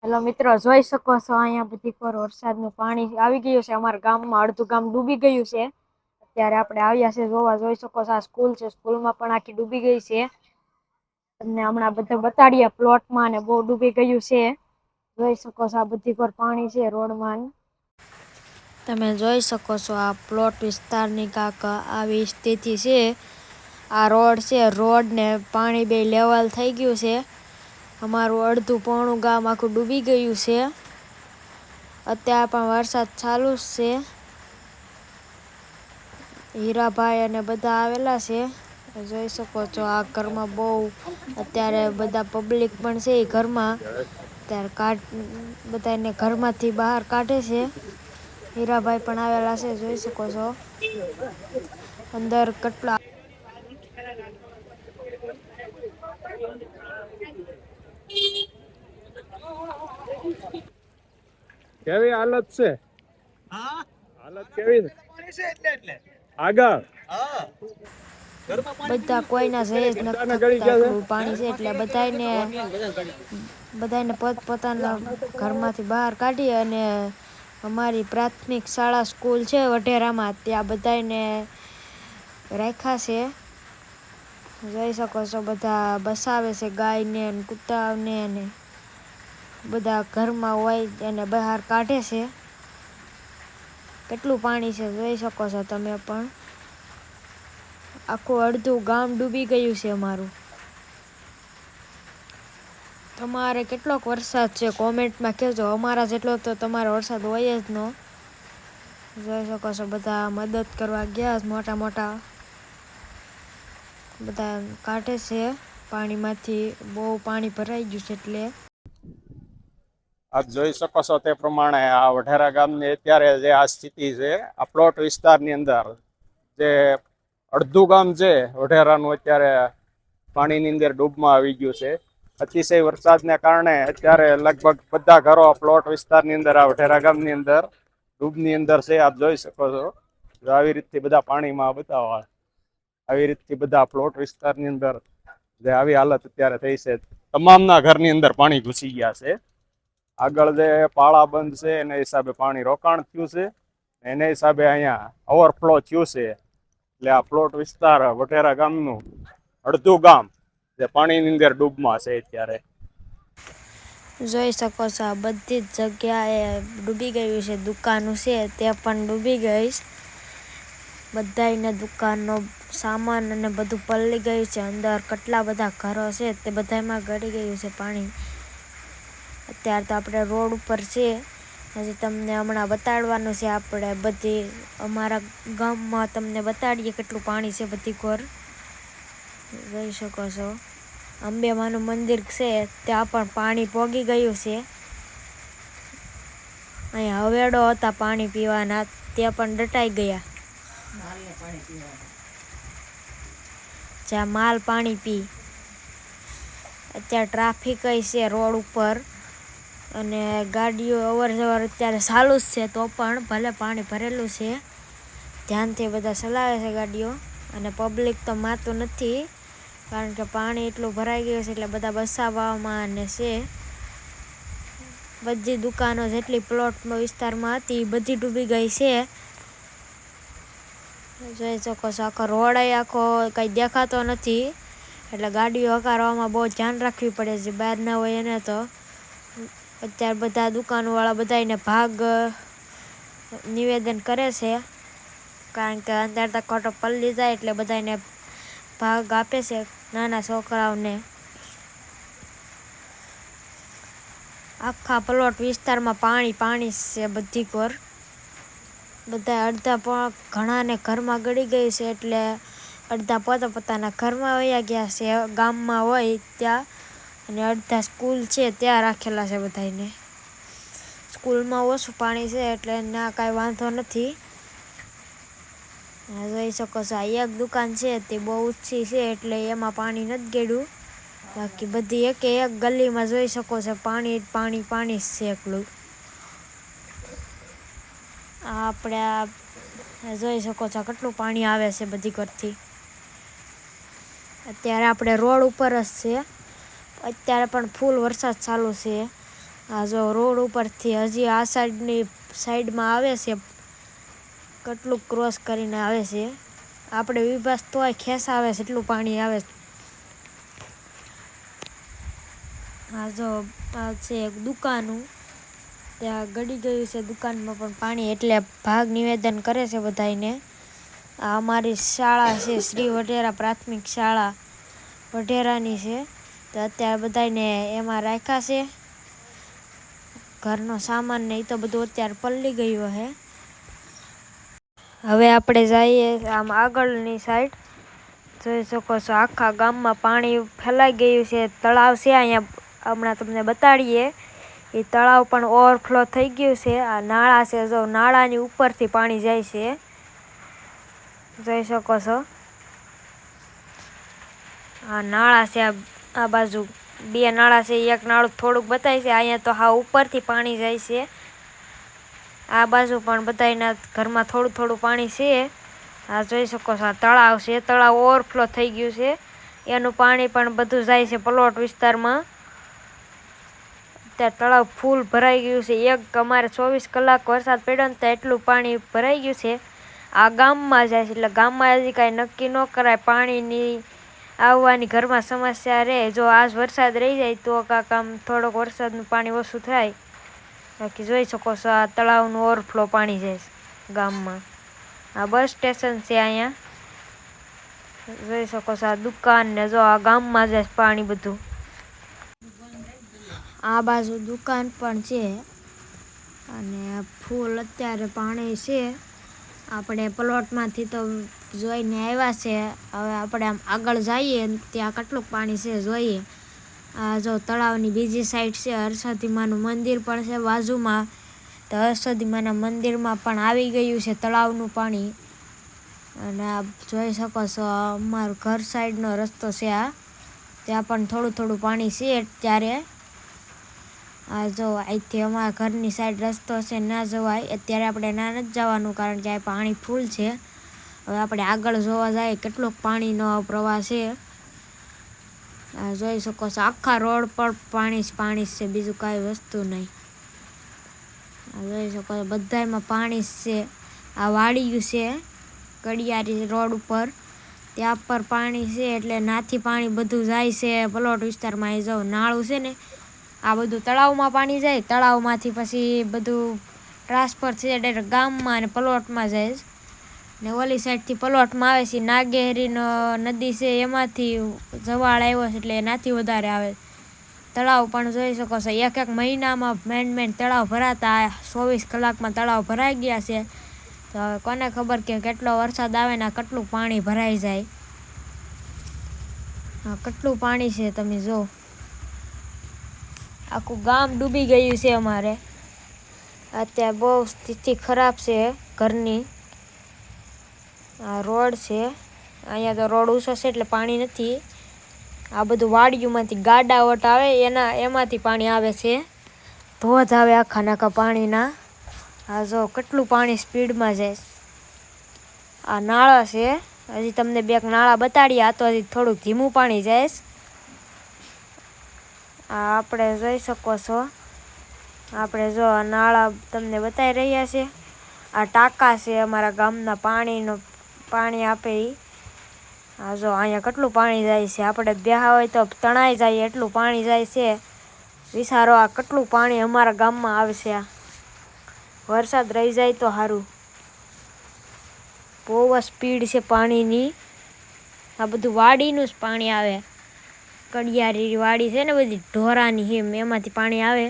Hello મિત્રો, જોઈ શકો છો અહીંયા બધી પર વરસાદનું પાણી આવી ગયું છે. અમારા ગામમાં અડધું ગામ ડૂબી ગયું છે. અત્યારે આપણે આવ્યા છે જોવા. જોઈ શકો છો આ સ્કૂલ છે, સ્કૂલમાં પણ આખી ડૂબી ગઈ છે. અને હમણાં બધા બતાડીએ પ્લોટમાં ને બહુ ડૂબી ગયું છે. જોઈ શકો છો આ બધી પર પાણી છે રોડમાં. તમે જોઈ શકો છો આ પ્લોટ વિસ્તારની કાંક આવી સ્થિતિ છે. આ રોડ છે, રોડ ને પાણી બે લેવલ થઈ ગયું છે. અમારું અડધું પોણું ગામ આખું ડૂબી ગયું છે. અત્યારે પણ વરસાદ ચાલુ જ છે. હીરાભાઈ અને બધા આવેલા છે. જોઈ શકો છો આ ઘરમાં બહુ અત્યારે બધા પબ્લિક પણ છે એ ઘરમાં. અત્યારે બધાને ઘરમાંથી બહાર કાઢે છે. હીરાભાઈ પણ આવેલા છે, જોઈ શકો છો. અંદર કેટલા કેવી હાલત છે? હાલત કેવી છે? આગળ બધા કોઈના જઈ જ નથી શકતા, એટલું પાણી છે. એટલે બધાને પોતપોતાના ઘરમાંથી બહાર કાઢી અને અમારી પ્રાથમિક શાળા સ્કૂલ છે વઢેરામાં, ત્યાં બધાને રાખ્યા છે. જોઈ શકો છો બધા બસાવે છે ગાયને ને કૂતરાઓને ને બધા ઘરમાં હોય એને બહાર કાઢે છે. કેટલું પાણી છે જોઈ શકો છો તમે પણ. આખું અડધું ગામ ડૂબી ગયું છે અમારું. તમારે કેટલોક વરસાદ છે કોમેન્ટમાં કહેજો. અમારા જેટલો તો તમારો વરસાદ હોય જ ન. જોઈ શકો છો બધા મદદ કરવા ગયા મોટા મોટા બધા કાઢે છે પાણીમાંથી. બહુ પાણી ભરાઈ ગયું છે એટલે. આપ જોઈ શકો છો તે પ્રમાણે આ વઢેરા ગામની અત્યારે જે આ સ્થિતિ છે, આ પ્લોટ વિસ્તારની અંદર જે અડધું ગામ છે વઢેરાનું અત્યારે પાણીની અંદર ડૂબમાં આવી ગયું છે. અતિશય વરસાદને કારણે અત્યારે લગભગ બધા ઘરો પ્લોટ વિસ્તારની અંદર આ વઢેરા ગામની અંદર ડૂબની અંદર છે. આપ જોઈ શકો છો આવી રીતથી બધા પાણીમાં બતાવવા આવી રીતથી બધા પ્લોટ વિસ્તારની અંદર જે આવી હાલત અત્યારે થઈ છે. તમામના ઘરની અંદર પાણી ઘૂસી ગયા છે. આગળ જે પાળા બંધ છે એના હિસાબે પાણી રોકાણ થયું છે. એના હિસાબે અહીંયા ઓવરફ્લો થયું છે. એટલે આ પ્લોટ વિસ્તાર વઢેરા ગામનું અડધું ગામ જે પાણીની અંદર ડૂબમાં છે અત્યારે. જોઈ શકો છો આ બધી જ જગ્યાએ ડૂબી ગયું છે. દુકાનો છે તે પણ ડૂબી ગઈ. બધાને દુકાનનો સામાન અને બધું પલળી ગયું છે. અંદર કેટલા બધા ઘરો છે તે બધામાં ગળી ગયું છે પાણી. અત્યારે તો આપણે રોડ ઉપર છે. હજી તમને હમણાં બતાડવાનું છે. આપણે બધી અમારા ગામમાં તમને બતાડીએ કેટલું પાણી છે બધી ઘર. જોઈ શકો છો અંબેમાનું મંદિર છે ત્યાં પણ પાણી પોગી ગયું છે. અહીંયા હવેડો હતા પાણી પીવાના, ત્યાં પણ દટાઈ ગયા. જ્યાં માલ પાણી પી. અત્યારે ટ્રાફિક છે રોડ ઉપર અને ગાડીઓ અવર જવર અત્યારે ચાલુ જ છે. તો પણ ભલે પાણી ભરેલું છે, ધ્યાનથી બધા ચલાવે છે ગાડીઓ. અને પબ્લિક તો માતું નથી, કારણ કે પાણી એટલું ભરાઈ ગયું છે એટલે બધા બસાવવામાં અને છે. બધી દુકાનો જેટલી પ્લોટ વિસ્તારમાં હતી બધી ડૂબી ગઈ છે. જોઈ શકો છો આખો રોડ આખો કંઈ દેખાતો નથી. એટલે ગાડીઓ હકારવામાં બહુ ધ્યાન રાખવી પડે છે. બહાર ના હોય એને તો અત્યારે બધા દુકાનવાળા બધાને ભાગ નિવેદન કરે છે, કારણ કે અંદર તો ખોટો પલળી જાય એટલે બધાને ભાગ આપે છે નાના છોકરાઓને. આખા પ્લોટ વિસ્તારમાં પાણી પાણી છે બધી ઘર. બધા અડધા ઘણાને ઘરમાં ગળી ગઈ છે એટલે અડધા પોતાના ઘરમાં વયા ગયા છે ગામમાં હોય ત્યાં. અને અડધા સ્કૂલ છે ત્યાં રાખેલા છે બધાને. સ્કૂલમાં ઓછું પાણી છે એટલે ના કાંઈ વાંધો નથી. જોઈ શકો છો આ એક દુકાન છે તે બહુ ઊંચી છે એટલે એમાં પાણી નથી ગળ્યું. બાકી બધી એક ગલીમાં જોઈ શકો છો પાણી પાણી પાણી છે એકલું. આપણે જોઈ શકો છો કેટલું પાણી આવે છે બધી ઘરથી. અત્યારે આપણે રોડ ઉપર જ છે. અત્યારે પણ ફૂલ વરસાદ ચાલુ છે. આ જો રોડ ઉપરથી હજી આ સાઈડમાં આવે છે, કેટલું ક્રોસ કરીને આવે છે. આપણે વિભાસ તોય ખેસ આવે છે એટલું પાણી આવે છે. આ જો આ છે એક દુકાનું, ત્યાં ગળી ગયું છે દુકાનમાં પણ પાણી, એટલે ભાગ નિવેદન કરે છે બધાને. આ અમારી શાળા છે, શ્રી વઢેરા પ્રાથમિક શાળા વઢેરાની છે. તો અત્યારે બધાને એમાં રાખ્યા છે. ઘરનો સામાન ને એ તો બધું અત્યારે પલળી ગયું છે. હવે આપણે જઈએ આમ આગળની સાઈડ. જોઈ શકો છો આખા ગામમાં પાણી ફેલાઈ ગયું છે. તળાવ છે અહીંયા, હમણાં તમને બતાડીએ. એ તળાવ પણ ઓવરફ્લો થઈ ગયું છે. આ નાળા છે, જો નાળાની ઉપરથી પાણી જાય છે, જોઈ શકો છો. આ નાળા છે, આ બાજુ 2 નાળા છે. એક નાળું થોડુંક બતાય છે, અહીંયા તો હા ઉપરથી પાણી જાય છે. આ બાજુ પણ બધાના ઘરમાં થોડું થોડું પાણી છે. આ જોઈ શકો છો, આ તળાવ છે, તળાવ ઓવરફ્લો થઈ ગયું છે. એનું પાણી પણ બધું જાય છે પ્લોટ વિસ્તારમાં. ત્યાં તળાવ ફૂલ ભરાઈ ગયું છે. અમારે 24 કલાક વરસાદ પડ્યો ને તો એટલું પાણી ભરાઈ ગયું છે. આ ગામમાં જાય છે, એટલે ગામમાં હજી કાંઈ નક્કી ન કરાય. પાણીની આવવાની ઘરમાં સમસ્યા રહે. જો આજ વરસાદ રહી જાય તો કાંક આમ થોડોક વરસાદનું પાણી ઓછું થાય. બાકી જોઈ શકો છો આ તળાવનું ઓવરફ્લો પાણી જાય છે ગામમાં. આ બસ સ્ટેશન છે અહીંયા, જોઈ શકો છો. આ દુકાન ને જો આ ગામમાં જાય પાણી બધું. આ બાજુ દુકાન પણ છે અને ફૂલ અત્યારે પાણી છે. આપણે પ્લોટમાંથી તો જોઈને આવ્યા છે. હવે આપણે આમ આગળ જઈએ ત્યાં કેટલું પાણી છે જોઈએ. આ જો તળાવની બીજી સાઈડ છે, હરસધીમાનું મંદિર પણ છે બાજુમાં. તો હરસધીમાના મંદિરમાં પણ આવી ગયું છે તળાવનું પાણી. અને આ જોઈ શકો છો અમારું ઘર સાઈડનો રસ્તો છે આ, ત્યાં પણ થોડું થોડું પાણી છે અત્યારે. આ જો અહીંથી અમારા ઘરની સાઈડ રસ્તો છે, ના જવાય અત્યારે. આપણે ના નથી જવાનું કારણ કે આ પાણી ફૂલ છે. હવે આપણે આગળ જોવા જઈએ કેટલોક પાણીનો પ્રવાહ છે. આ જોઈ શકો છો આખા રોડ પર પાણી જ છે, બીજું કાંઈ વસ્તુ નહીં. આ જોઈ શકો છો બધામાં પાણી છે. આ વાડિયું છે કડિયારી રોડ ઉપર, ત્યાં પર પાણી છે, એટલે નાથી પાણી બધું જાય છે પ્લોટ વિસ્તારમાં. એ જો નાળું છે ને, આ બધું તળાવમાં પાણી જાય. તળાવમાંથી પછી બધું ટ્રાન્સફર છે ડાયરેક્ટ ગામમાં અને પ્લોટમાં જાય ને. ઓલી સાઈડથી પ્લોટમાં આવે છે. નાગેરીનો નદી છે એમાંથી જવાળ આવ્યો છે એટલે એનાથી વધારે આવે. તળાવ પણ જોઈ શકો છો 1 મહિનામાં મેન તળાવ ભરાતા. 24 કલાકમાં તળાવ ભરાઈ ગયા છે. તો હવે કોને ખબર કે કેટલો વરસાદ આવે ને કેટલું પાણી ભરાઈ જાય. હા કેટલું પાણી છે તમે જો. આખું ગામ ડૂબી ગયું છે અમારે. અત્યારે બહુ સ્થિતિ ખરાબ છે ઘરની. આ રોડ છે, અહીંયા તો રોડ ઊંચો છે એટલે પાણી નથી. આ બધું વાડિયુંમાંથી ગાડા ઓટ આવે એમાંથી પાણી આવે છે. ધોધ આવે આખા નાખા પાણીના. આ જો કેટલું પાણી સ્પીડમાં જાય. આ નાળા છે, હજી તમને 2 નાળા બતાડ્યા. આ તો હજી થોડુંક ધીમું પાણી જાય. આ આપણે જોઈ શકો છો. આપણે જો આ નાળા તમને બતાવી રહ્યા છે. આ ટાંકા છે અમારા ગામના પાણી આપે એ. આ જો અહીંયા કેટલું પાણી જાય છે. આપણે બેહા હોય તો તણાઈ જાય એટલું પાણી જાય છે. વિચારો આ કેટલું પાણી અમારા ગામમાં આવશે. વરસાદ રહી જાય તો સારું. બહુ સ્પીડ છે પાણીની. આ બધું વાડીનું જ પાણી આવે. કડિયારી વાડી છે ને બધી ઢોરાની એમાંથી પાણી આવે.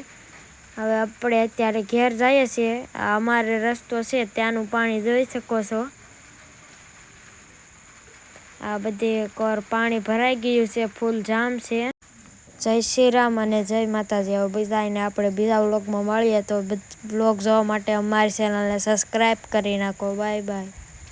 હવે આપણે અત્યારે ઘેર જઈએ છીએ. આ અમારે રસ્તો છે ત્યાંનું પાણી જોઈ શકો છો. આ બધે પાણી ભરાઈ ગયું છે, ફૂલ જામ છે. જય શ્રી રામ અને જય માતાજી. હવે બધાને આપણે બીજા વ્લોગમાં મળીએ. તો વ્લોગ જોવા માટે અમારી ચેનલને સબસ્ક્રાઈબ કરી નાખો. Bye bye.